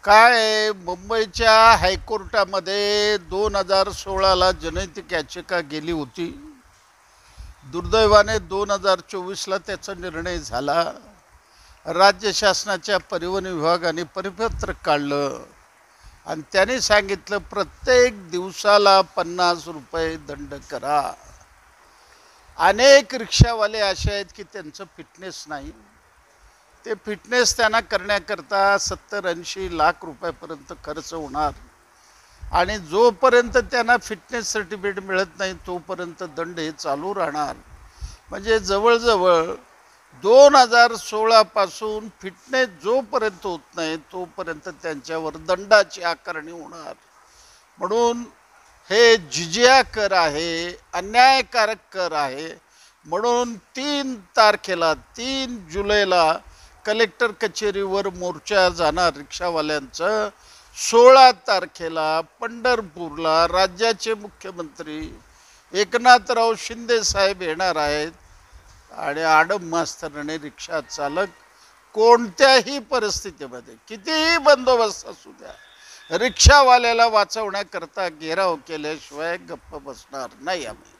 काय मुंबईच्या हायकोर्टामध्ये 2016ला जनहित याचिका गेली होती। दुर्दैवाने 2024ला त्याचा निर्णय झाला। राज्य शासनाच्या परिवहन विभागाने परिपत्रक काढलं आणि त्याने सांगितलं प्रत्येक दिवसाला 50 रुपये दंड करा। अनेक रिक्षावाले असे आहेत की त्यांचं फिटनेस नाही, ते फिटनेस त्यांना करण्याकरता 70-80 लाख रुपयापर्यंत खर्च होणार आणि जोपर्यंत त्यांना फिटनेस सर्टिफिकेट मिळत नाही तोपर्यंत दंड हे चालू राहणार। म्हणजे जवळजवळ 2016 पासून फिटनेस जोपर्यंत होत नाही तोपर्यंत त्यांच्यावर दंडाची आकारणी होणार। म्हणून हे जिजिया कर आहे, अन्यायकारक कर आहे। म्हणून 3 तारखेला 3 जुलैला कलेक्टर कचेरीवर मोर्चा जाणार रिक्षावाल्यांचं। 16 तारखेला पंढरपूरला राज्याचे मुख्यमंत्री एकनाथराव शिंदे साहेब येणार आहेत आणि आडम मास्तराने रिक्षा चालक कोणत्याही परिस्थितीमध्ये कितीही बंदोबस्त असू द्या रिक्षावाल्याला वाचवण्याकरता घेराव केल्याशिवाय गप्प बसणार नाही आम्ही।